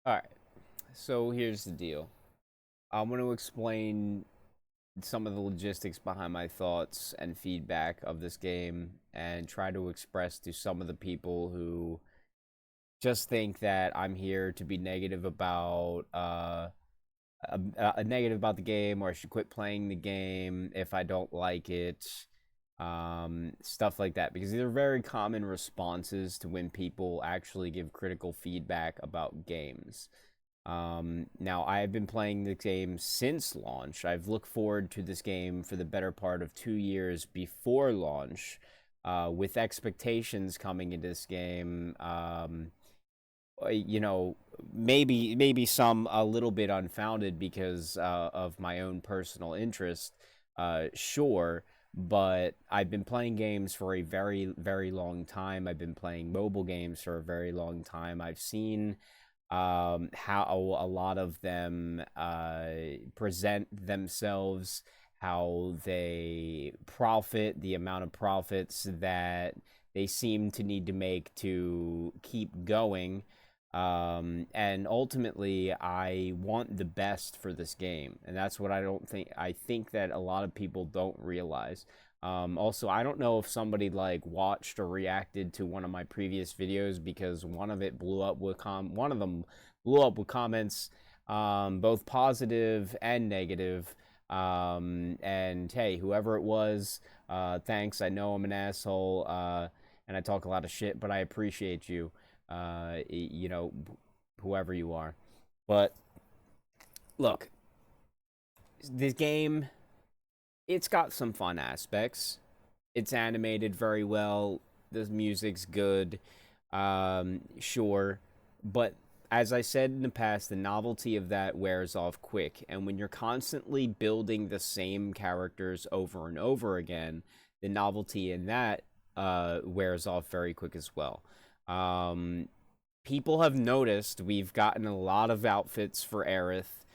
All right. So here's the deal. I'm going to explain some of the logistics behind my thoughts and feedback of this game and try to express to some of the people who just think that I'm here to be negative about negative about the game, or I should quit playing the game if I don't like it. Stuff like that, because these are very common responses to when people actually give critical feedback about games. Now, I have been playing the game since launch. I've looked forward to this game for the better part of 2 years before launch, with expectations coming into this game. You know, maybe some a little bit unfounded because of my own personal interest. Sure, but I've been playing games for a very long time. I've been playing mobile games for a very long time. I've seen how a lot of them present themselves, how they profit, the amount of profits that they seem to need to make to keep going. And ultimately, I want the best for this game, and that's what I think that a lot of people don't realize. Also, I don't know if somebody like watched or reacted to one of my previous videos, because one of them blew up with comments, both positive and negative. And hey, whoever it was, thanks. I know I'm an asshole, and I talk a lot of shit, but I appreciate you. You know, whoever you are. But look, this game, it's got some fun aspects. It's animated very well. The music's good. Sure, but as I said in the past, the novelty of that wears off quick. And when you're constantly building the same characters over and over again, the novelty in that wears off very quick as well. Um, People have noticed we've gotten a lot of outfits for Aerith.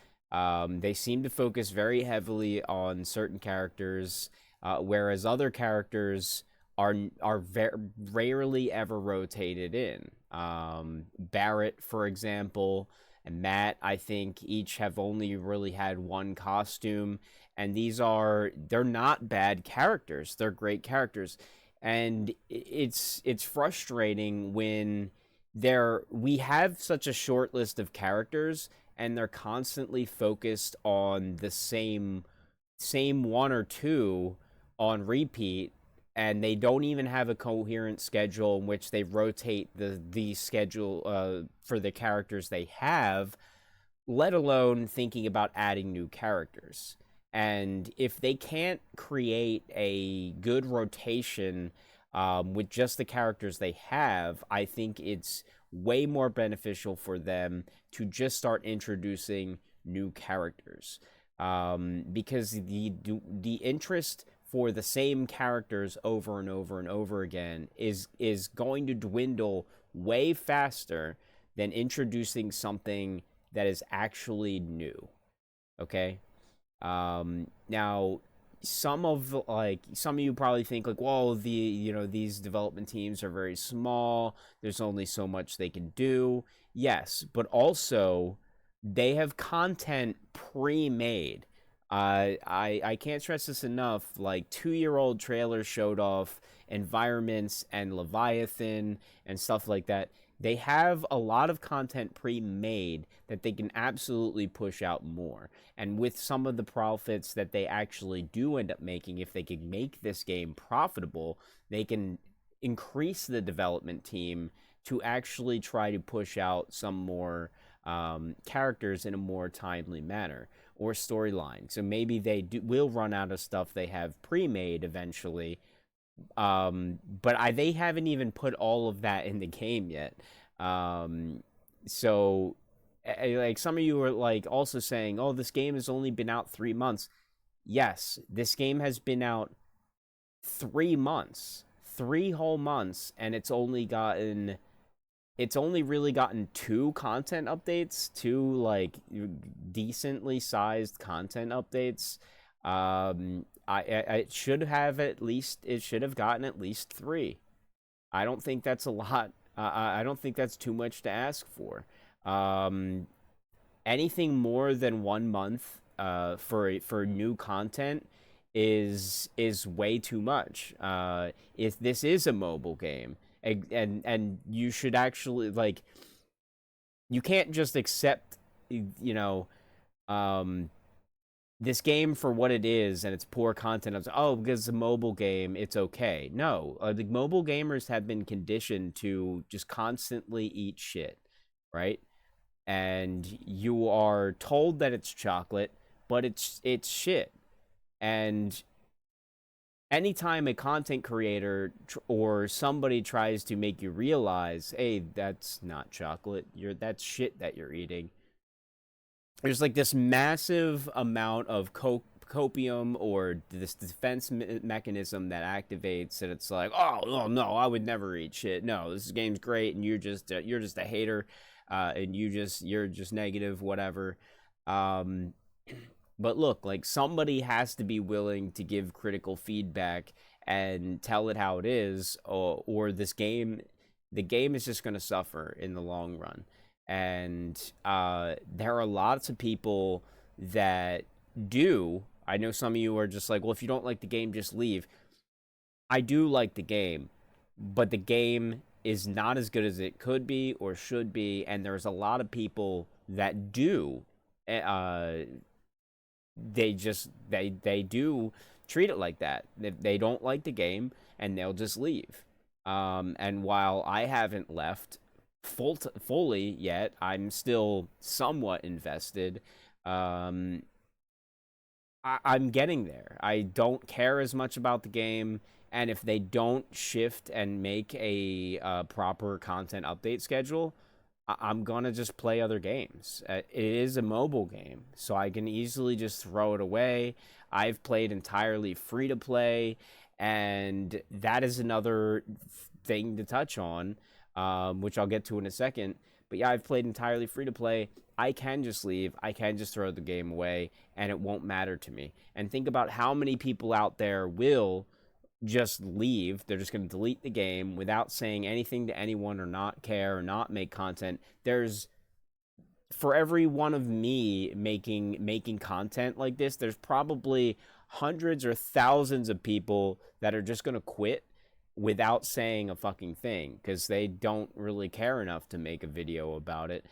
They seem to focus very heavily on certain characters, whereas other characters are rarely ever rotated in. Barrett, for example, and Matt, I think each have only really had one costume, and they're not bad characters. They're great characters, and it's frustrating when we have such a short list of characters and they're constantly focused on the same one or two on repeat, and they don't even have a coherent schedule in which they rotate the schedule for the characters they have, let alone thinking about adding new characters. And if they can't create a good rotation with just the characters they have, I think it's way more beneficial for them to just start introducing new characters. Because the interest for the same characters over and over and over again is going to dwindle way faster than introducing something that is actually new. Okay? Now, some of you probably think like, well, these development teams are very small. There's only so much they can do. Yes, but also they have content pre-made. I can't stress this enough. Like 2-year-old trailers showed off environments and Leviathan and stuff like that. They have a lot of content pre-made that they can absolutely push out more. And with some of the profits that they actually do end up making, if they can make this game profitable, they can increase the development team to actually try to push out some more characters in a more timely manner, or storyline. So maybe will run out of stuff they have pre-made eventually, but they haven't even put all of that in the game yet. So like some of you are like also saying, "Oh, this game has only been out 3 months." Yes, this game has been out 3 months, 3 whole months, and it's only really gotten two content updates, two like decently sized content updates. It should have gotten at least three. I don't think that's a lot. I don't think that's too much to ask for. Um, Anything more than 1 month for new content is way too much. If this is a mobile game, and you should actually like, you can't just accept, you know, um, this game for what it is and its poor content of, oh, because it's a mobile game it's okay. No, the mobile gamers have been conditioned to just constantly eat shit, right? And you are told that it's chocolate, but it's shit. And anytime a content creator or somebody tries to make you realize, hey, that's not chocolate, that's shit that you're eating, there's like this massive amount of copium or this defense mechanism that activates, and it's like, oh no, I would never eat shit. No, this game's great, and you're just a hater, and you're just negative, whatever. Um, but look, like, somebody has to be willing to give critical feedback and tell it how it is, or the game is just going to suffer in the long run. And there are lots of people that do. I know some of you are just like, well, if you don't like the game, just leave. I do like the game, but the game is not as good as it could be or should be, and there's a lot of people that do. Uh, they do treat it like that. They don't like the game, and they'll just leave. And while I haven't left fully yet, I'm still somewhat invested. Um, I'm getting there. I don't care as much about the game, and if they don't shift and make a proper content update schedule, I'm gonna just play other games. It is a mobile game, so I can easily just throw it away. I've played entirely free to play, and that is another thing to touch on, which I'll get to in a second. But yeah, I've played entirely free to play. I can just leave. I can just throw the game away, and it won't matter to me. And think about how many people out there will just leave. They're just going to delete the game without saying anything to anyone, or not care, or not make content. There's, for every one of me making content like this, there's probably hundreds or thousands of people that are just going to quit without saying a fucking thing because they don't really care enough to make a video about it.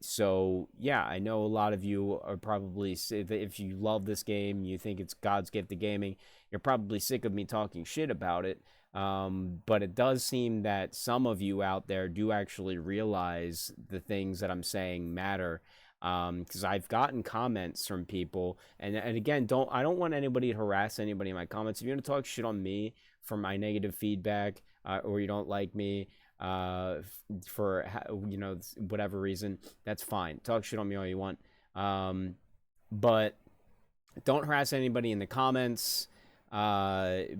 So yeah, I know a lot of you are probably, if you love this game, you think it's God's gift to gaming, you're probably sick of me talking shit about it. But it does seem that some of you out there do actually realize the things that I'm saying matter. Because I've gotten comments from people, and again, I don't want anybody to harass anybody in my comments. If you're gonna talk shit on me for my negative feedback, or you don't like me, for whatever reason, that's fine. Talk shit on me all you want, but don't harass anybody in the comments,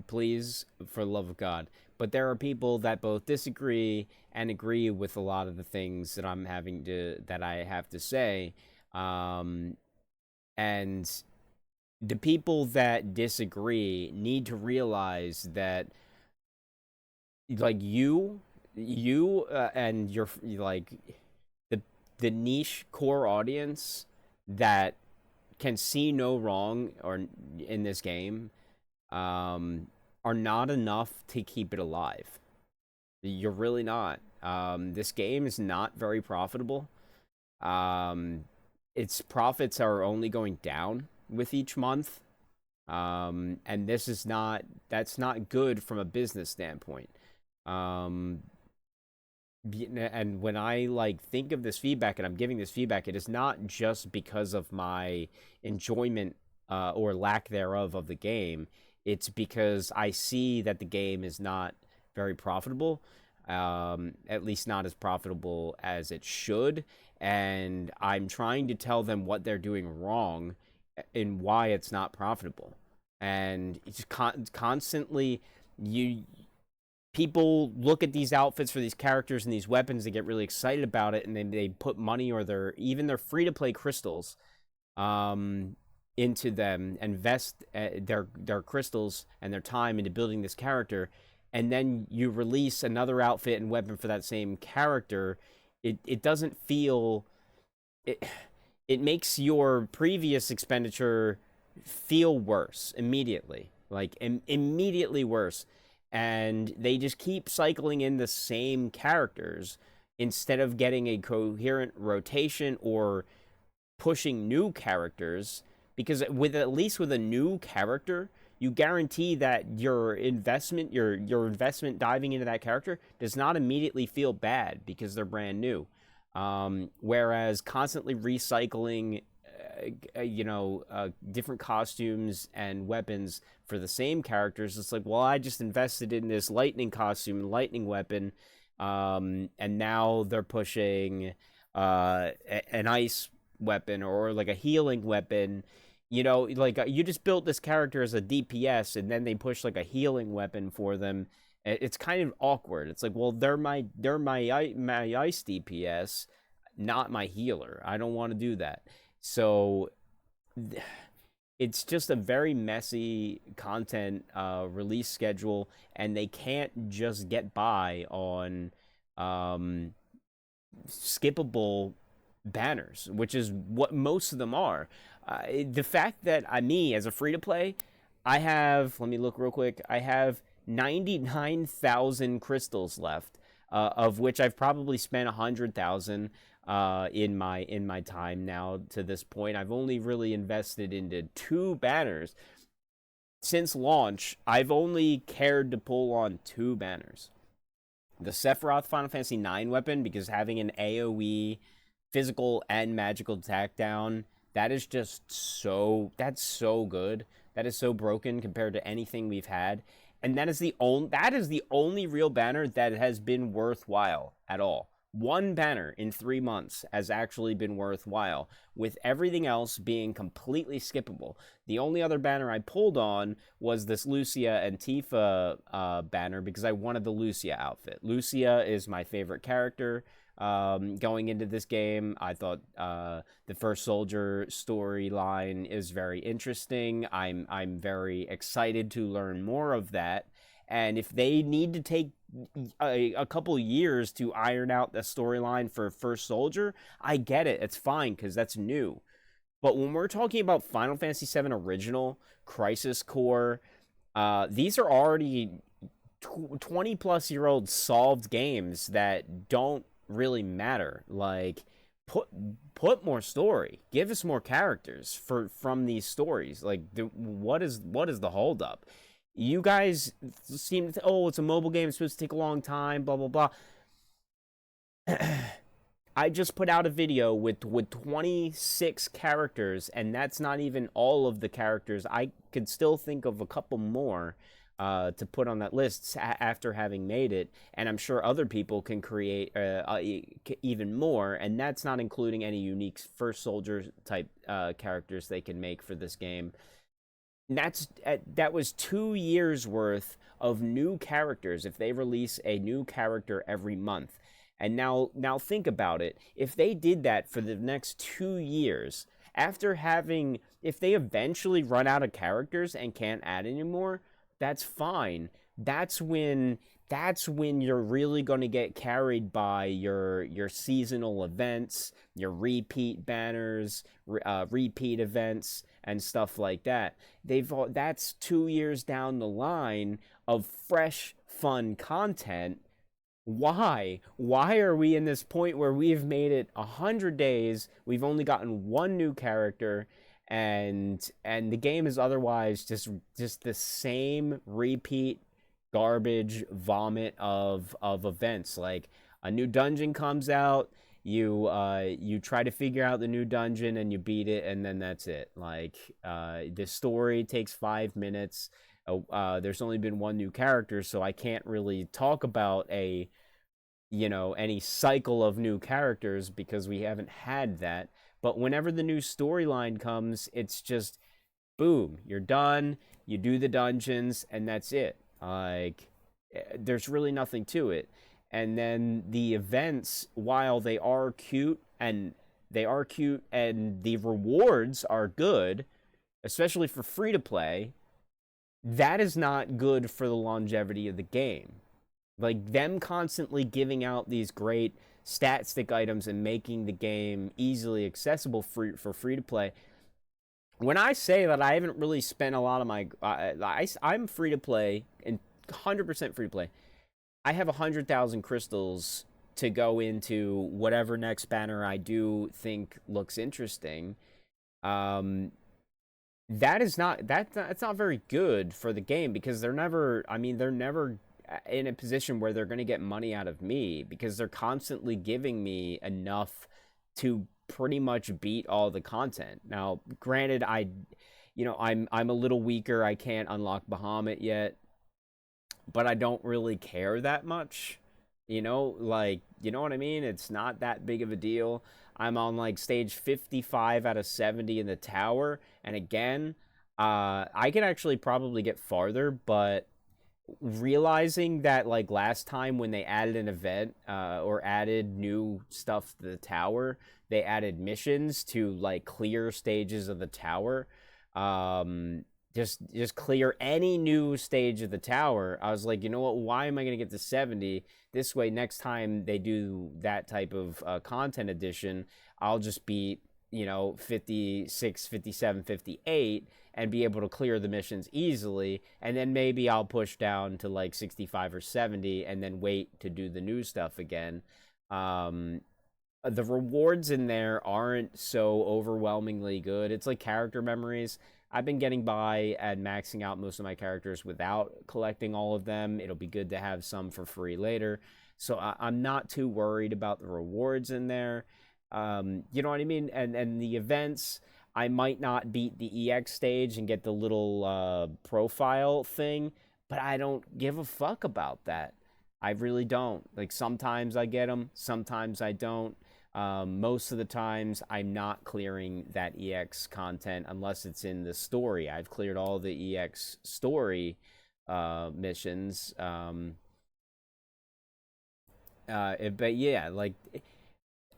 please, for the love of God. But there are people that both disagree and agree with a lot of the things that I have to say, and the people that disagree need to realize that, like, and your, like, the niche core audience that can see no wrong or in this game, are not enough to keep it alive. You're really not. This game is not very profitable. Its profits are only going down with each month. And that's not good from a business standpoint. And when I, like, think of this feedback and I'm giving this feedback, it is not just because of my enjoyment, or lack thereof, of the game. It's because I see that the game is not very profitable, at least not as profitable as it should, and I'm trying to tell them what they're doing wrong and why it's not profitable. And it's constantly, you people look at these outfits for these characters and these weapons, they get really excited about it, and then they put money or their free to play crystals, into them, invest their crystals and their time into building this character, and then you release another outfit and weapon for that same character it doesn't feel it it makes your previous expenditure feel worse immediately, like immediately worse. And they just keep cycling in the same characters instead of getting a coherent rotation or pushing new characters, because with at least with a new character, you guarantee that your investment diving into that character does not immediately feel bad because they're brand new. Whereas constantly recycling different costumes and weapons for the same characters, it's like, well, I just invested in this lightning costume and lightning weapon, and now they're pushing an ice weapon or like a healing weapon. Like you just built this character as a DPS, and then they push like a healing weapon for them. It's kind of awkward. It's like, well, they're my ice DPS, not my healer. I don't want to do that. So it's just a very messy content release schedule, and they can't just get by on skippable banners, which is what most of them are. The fact that me as a free to play, I have, let me look real quick. I have 99,000 crystals left, of which I've probably spent 100,000 in my time now to this point. I've only really invested into 2 banners since launch. I've only cared to pull on 2 banners. The Sephiroth Final Fantasy IX weapon, because having an AoE physical and magical attack down, that's so good. That is so broken compared to anything we've had. And that is the only real banner that has been worthwhile at all. 1 banner in 3 months has actually been worthwhile, with everything else being completely skippable. The only other banner I pulled on was this Lucia and Tifa banner, because I wanted the Lucia outfit. Lucia is my favorite character. Going into this game, I thought the First Soldier storyline is very interesting. I'm very excited to learn more of that. And if they need to take a couple years to iron out the storyline for First Soldier, I get it. It's fine, because that's new. But when we're talking about Final Fantasy VII Original, Crisis Core, these are already 20 plus year old solved games that don't really matter. Like, put more story, give us more characters from these stories. Like, what is the holdup? You guys seem to, oh, it's a mobile game, it's supposed to take a long time, blah blah blah. I just put out a video with 26 characters, and that's not even all of the characters. I could still think of a couple more to put on that list after having made it, and I'm sure other people can create even more, and that's not including any unique First Soldier type characters they can make for this game. That was 2 years worth of new characters if they release a new character every month. And now think about it. If they did that for the next 2 years, if they eventually run out of characters and can't add anymore, that's fine. That's when you're really going to get carried by your seasonal events, your repeat banners, repeat events, and stuff like that. That's 2 years down the line of fresh, fun content. Why are we in this point where we've made it 100 days, we've only gotten 1 new character, and the game is otherwise just the same repeat garbage vomit of events? Like, a new dungeon comes out, you try to figure out the new dungeon and you beat it, and then that's it. Like, the story takes 5 minutes. There's only been 1 new character, so I can't really talk about any cycle of new characters because we haven't had that. But whenever the new storyline comes, it's just boom, you're done, you do the dungeons, and that's it. Like, there's really nothing to it. And then the events, while they are cute and the rewards are good, especially for free to play, that is not good for the longevity of the game. Like, them constantly giving out these great stat stick items and making the game easily accessible for free to play. When I say that I haven't really spent a lot of my, I'm free to play and 100% free to play. I have 100,000 crystals to go into whatever next banner I do think looks interesting. Um, that is not that's not very good for the game because they're never. I mean, they're never in a position where they're going to get money out of me because they're constantly giving me enough to pretty much beat all the content. Now, granted, I'm a little weaker. I can't unlock Bahamut yet, but I don't really care that much. You know what I mean? It's not that big of a deal. I'm on like stage 55 out of 70 in the tower, and again, I can actually probably get farther, but realizing that like last time when they added an event or added new stuff to the tower, they added missions to like clear stages of the tower. um just clear any new stage of the tower. I was like, you know what, why am I going to get to 70? This way next time they do that type of content edition, I'll just beat 56, 57, 58 and be able to clear the missions easily, and then maybe I'll push down to like 65 or 70 and then wait to do the new stuff again. um the rewards in there aren't so overwhelmingly good. It's like character memories. I've been getting by and maxing out most of my characters without collecting all of them. It'll be good to have some for free later. So I'm not too worried about the rewards in there. You know what I mean? And the events, I might not beat the EX stage and get the little profile thing, but I don't give a fuck about that. I really don't. Like sometimes I get them, sometimes I don't. Most of the times, I'm not clearing that EX content unless it's in the story. I've cleared all the EX story missions. But yeah, like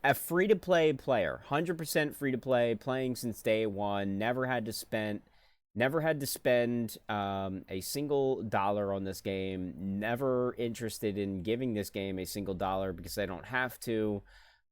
a free to play player, 100% free to play, playing since day one, never had to spend a single dollar on this game, never interested in giving this game a single dollar because I don't have to.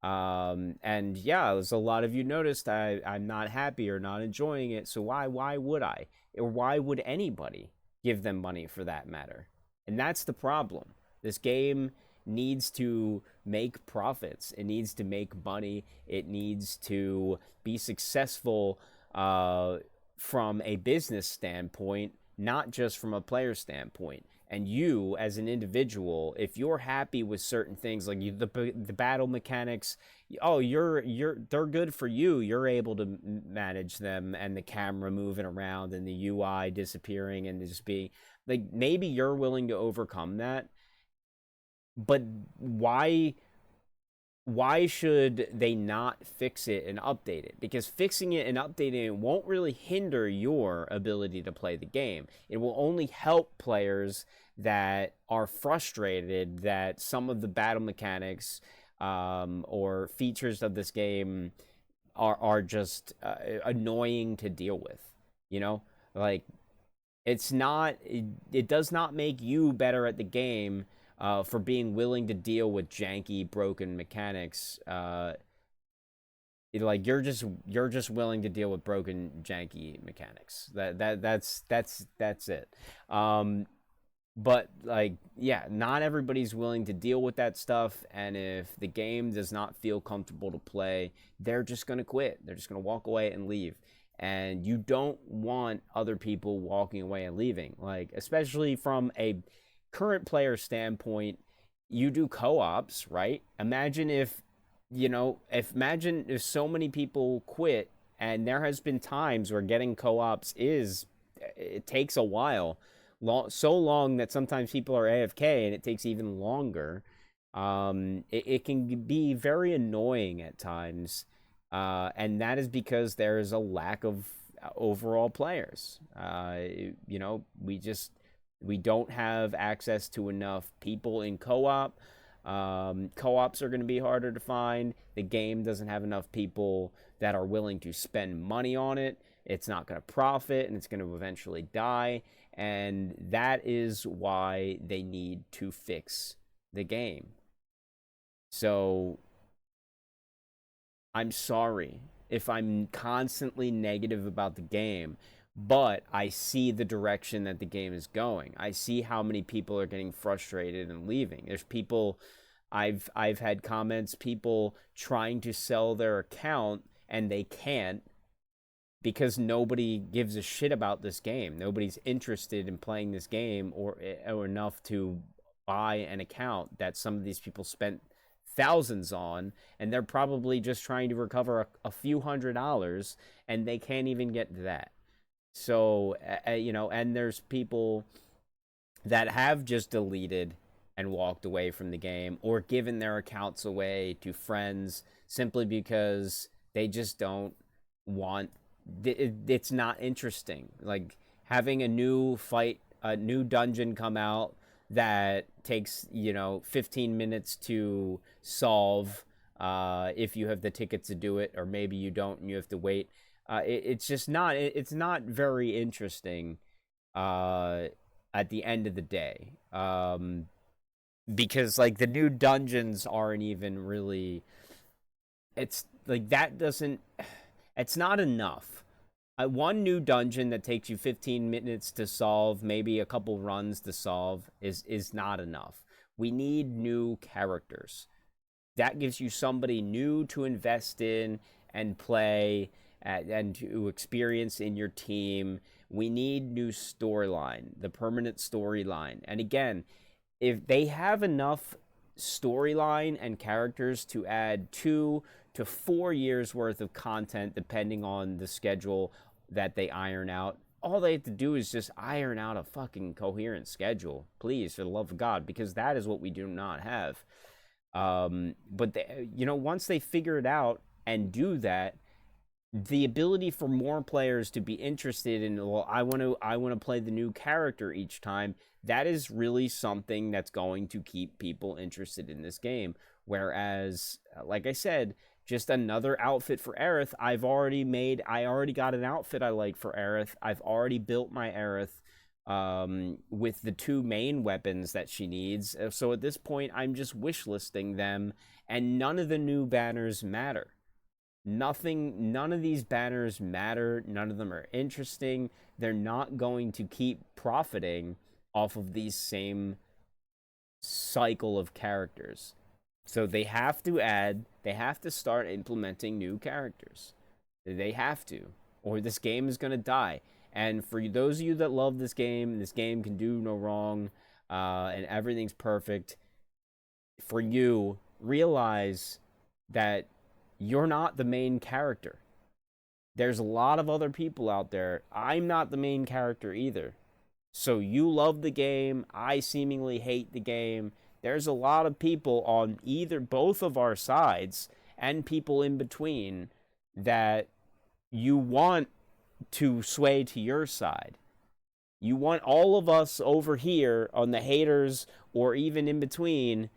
And yeah, as a lot of you noticed, I'm not happy or not enjoying it. So why would I? Or why would anybody give them money for that matter? And that's the problem. This game needs to make profits. It needs to make money. It needs to be successful from a business standpoint, not just from a player standpoint. And you, as an individual, if you're happy with certain things, like the battle mechanics, oh, they're good for you. You're able to manage them, and the camera moving around, and the UI disappearing, and just being like, maybe you're willing to overcome that. But why should they not fix it and update it? Because fixing it and updating it won't really hinder your ability to play the game. It will only help players that are frustrated that some of the battle mechanics or features of this game are just annoying to deal with. You know, like it does not make you better at the game for being willing to deal with janky, broken mechanics. Like you're just willing to deal with broken, janky mechanics. That's it. But like, yeah, not everybody's willing to deal with that stuff, and if the game does not feel comfortable to play, they're just gonna quit. They're just gonna walk away and leave. And you don't want other people walking away and leaving. Like, especially from a current player standpoint, you do co-ops, right? Imagine if so many people quit, and there has been times where getting co-ops it takes a while, so long that sometimes people are AFK and it takes even longer. It can be very annoying at times, and that is because there is a lack of overall players. We don't have access to enough people in co-op. Co-ops are going to be harder to find. The game doesn't have enough people that are willing to spend money on it. It's not going to profit, and it's going to eventually die. And that is why they need to fix the game. So I'm sorry if I'm constantly negative about the game, but I see the direction that the game is going. I see how many people are getting frustrated and leaving. There's people I've had comments, people trying to sell their account and they can't because nobody gives a shit about this game. Nobody's interested in playing this game or enough to buy an account that some of these people spent thousands on, and they're probably just trying to recover a few $100s, and they can't even get that. So, and there's people that have just deleted and walked away from the game or given their accounts away to friends simply because they just don't want it's not interesting. Like having a new fight, a new dungeon come out that takes 15 minutes to solve if you have the tickets to do it, or maybe you don't and you have to wait. It's just not. It's not very interesting. Uh, at the end of the day, because like the new dungeons aren't even really. It's like that doesn't. It's not enough. One new dungeon that takes you 15 minutes to solve, maybe a couple runs to solve, is not enough. We need new characters. That gives you somebody new to invest in and play and to experience in your team. We need new storyline, the permanent storyline. And again, if they have enough storyline and characters to add 2 to 4 years worth of content, depending on the schedule that they iron out. All they have to do is just iron out a fucking coherent schedule, please, for the love of God, because that is what we do not have. But once they figure it out and do that, the ability for more players to be interested in, well, I want to play the new character each time, that is really something that's going to keep people interested in this game. Whereas, like I said, just another outfit for Aerith. I already got an outfit I like for Aerith. I've already built my Aerith with the two main weapons that she needs. So at this point, I'm just wishlisting them, and none of the new banners matter. None of these banners matter. None of them are interesting. They're not going to keep profiting off of these same cycle of characters. So they have to start implementing new characters. They have to, or this game is going to die. And for those of you that love this game can do no wrong, and everything's perfect. For you, realize that you're not the main character. There's a lot of other people out there. I'm not the main character either. So you love the game. I seemingly hate the game. There's a lot of people on both of our sides and people in between that you want to sway to your side. You want all of us over here on the haters or even in between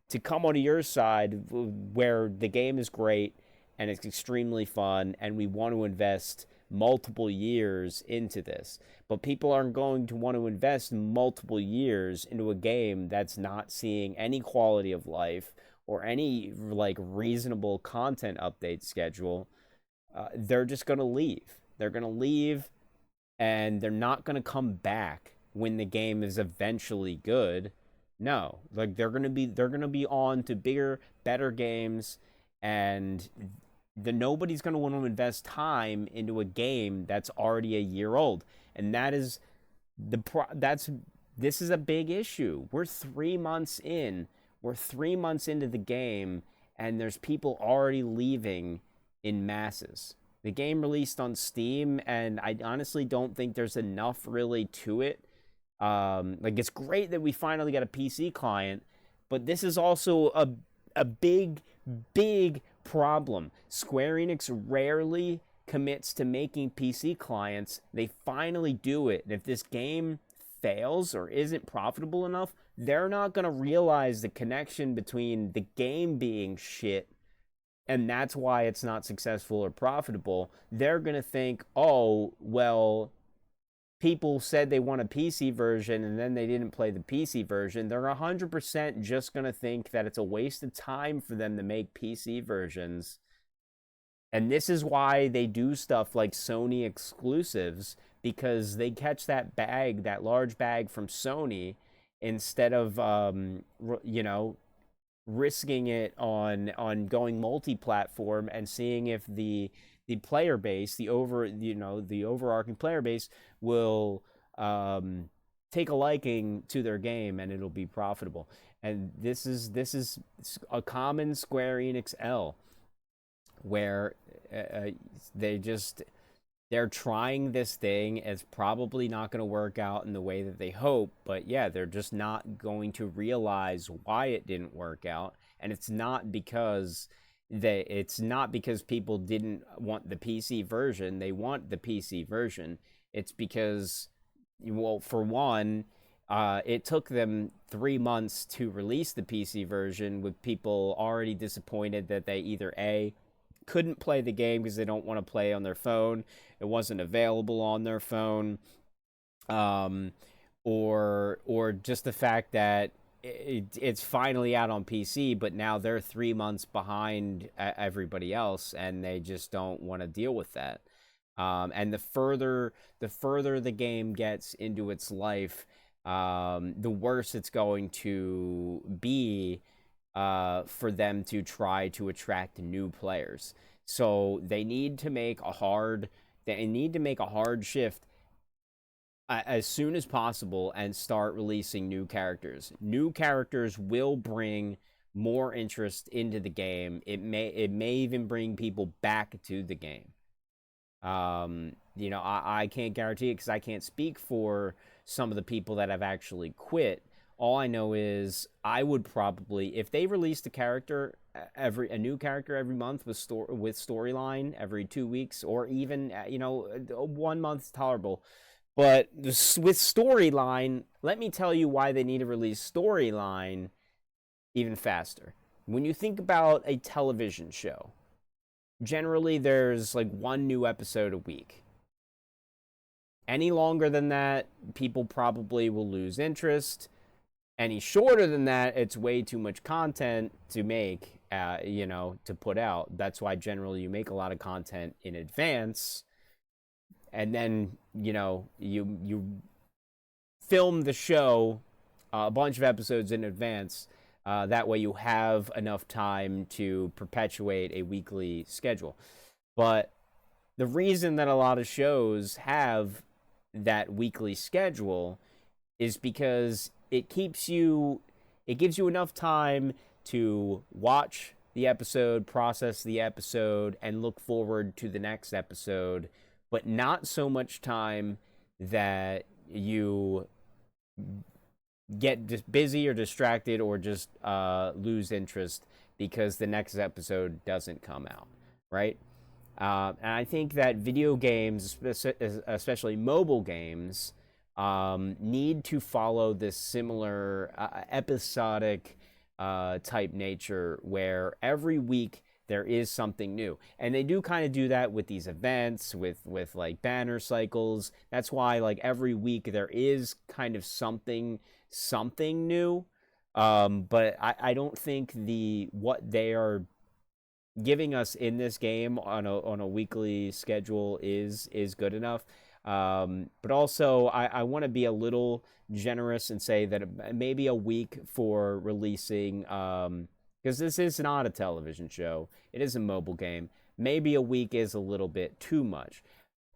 to come onto your side where the game is great and it's extremely fun and we want to invest multiple years into this. But people aren't going to want to invest multiple years into a game that's not seeing any quality of life or any like reasonable content update schedule. They're just going to leave. They're going to leave and they're not going to come back when the game is eventually good. No, like they're going to be on to bigger, better games, and nobody's going to want to invest time into a game that's already a year old. And that is this is a big issue. We're 3 months in. We're 3 months into the game and there's people already leaving in masses. The game released on Steam, and I honestly don't think there's enough really to it. Like it's great that we finally got a PC client, but this is also a big problem. Square Enix rarely commits to making PC clients. They finally do it. And if this game fails or isn't profitable enough, they're not going to realize the connection between the game being shit and that's why it's not successful or profitable. They're going to think, oh, well, people said they want a PC version and then they didn't play the PC version. They're 100% just going to think that it's a waste of time for them to make PC versions And this is why they do stuff like Sony exclusives, because they catch that bag, that large bag from Sony, instead of risking it on going multi-platform and seeing if the player base, the overarching player base will um, take a liking to their game and it'll be profitable. And this is a common Square Enix L, where uh, they just they're trying this thing. It's probably not going to work out in the way that they hope, but yeah, they're just not going to realize why it didn't work out. And it's not because people didn't want the PC version. They want the PC version. It's because, well, for one, it took them 3 months to release the PC version, with people already disappointed that they either A, couldn't play the game because they don't want to play on their phone, it wasn't available on their phone, um, or just the fact that it's finally out on PC, but now they're 3 months behind everybody else, and they just don't want to deal with that. And the further the game gets into its life, the worse it's going to be for them to try to attract new players. So they need to make a hard shift as soon as possible and start releasing new characters. New characters will bring more interest into the game. It may even bring people back to the game. I can't guarantee it because I can't speak for some of the people that have actually quit. All I know is I would probably, if they released a new character every month with storyline every 2 weeks, or even 1 month is tolerable. But with storyline, let me tell you why they need to release storyline even faster. When you think about a television show, generally there's like one new episode a week. Any longer than that, people probably will lose interest. Any shorter than that, it's way too much content to make, to put out. That's why generally you make a lot of content in advance, and then you film the show a bunch of episodes in advance. That way you have enough time to perpetuate a weekly schedule. But the reason that a lot of shows have that weekly schedule is because it gives you enough time to watch the episode, process the episode, and look forward to the next episode, but not so much time that you get just busy or distracted, or just lose interest because the next episode doesn't come out, right? And I think that video games, especially mobile games, need to follow this similar episodic type nature, where every week there is something new. And they do kind of do that with these events, with like banner cycles. That's why like every week there is kind of something new. But I don't think what they are giving us in this game on a weekly schedule is good enough. But also, I want to be a little generous and say that maybe a week for releasing, because this is not a television show, it is a mobile game. Maybe a week is a little bit too much.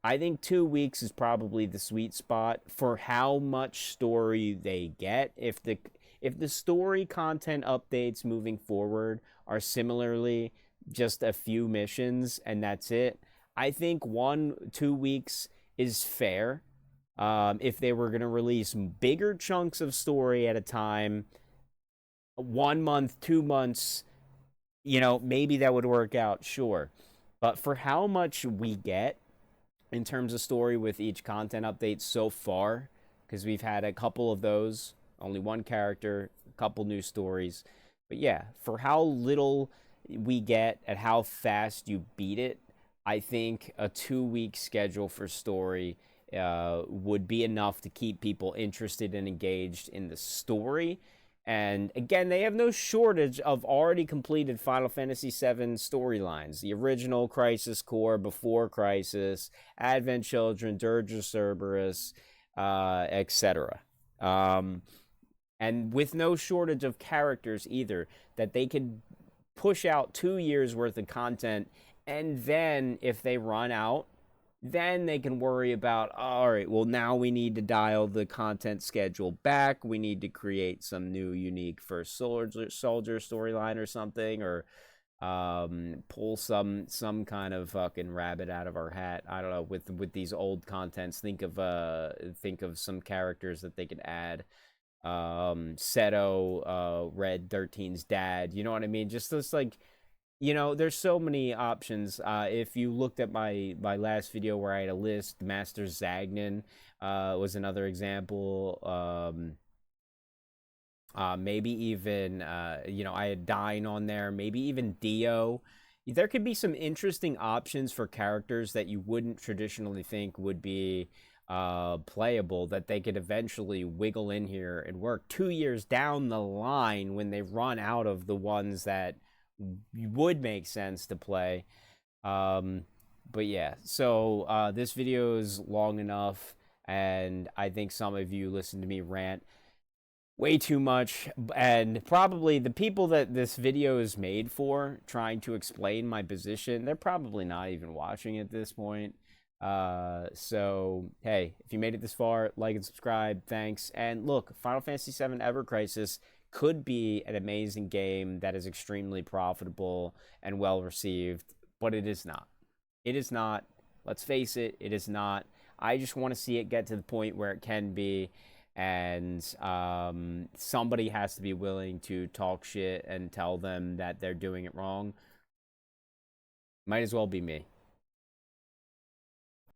I think 2 weeks is probably the sweet spot for how much story they get. If the story content updates moving forward are similarly just a few missions and that's it, I think 1-2 weeks is fair. If they were going to release bigger chunks of story at a time, 1 month, 2 months, maybe that would work out, sure. But for how much we get in terms of story with each content update so far, because we've had a couple of those, only one character, a couple new stories. But yeah, for how little we get and how fast you beat it, I think a 2 week schedule for story would be enough to keep people interested and engaged in the story. And again, they have no shortage of already completed Final Fantasy VII storylines. The original Crisis Core, Before Crisis, Advent Children, Dirge of Cerberus, etc. Um, and with no shortage of characters either, that they could push out 2 years worth of content, and then if they run out, then they can worry about, all right, well, now we need to dial the content schedule back. We need to create some new unique first soldier storyline or something, or pull some kind of fucking rabbit out of our hat. I don't know, with these old contents. Think of some characters that they could add. Seto, Red 13's dad, you know what I mean? Just this, like, there's so many options. If you looked at my last video where I had a list, Master Zagnan was another example. Maybe even I had Dine on there. Maybe even Dio. There could be some interesting options for characters that you wouldn't traditionally think would be playable, that they could eventually wiggle in here and work 2 years down the line when they run out of the ones that would make sense to play. But yeah, so this video is long enough, and I think some of you listened to me rant way too much, and probably the people that this video is made for, trying to explain my position, they're probably not even watching at this point. So hey, if you made it this far, like and subscribe. Thanks. And look, Final Fantasy VII Ever Crisis could be an amazing game that is extremely profitable and well received, but it is not. It is not. Let's face it, it is not. I just want to see it get to the point where it can be, and somebody has to be willing to talk shit and tell them that they're doing it wrong. Might as well be me.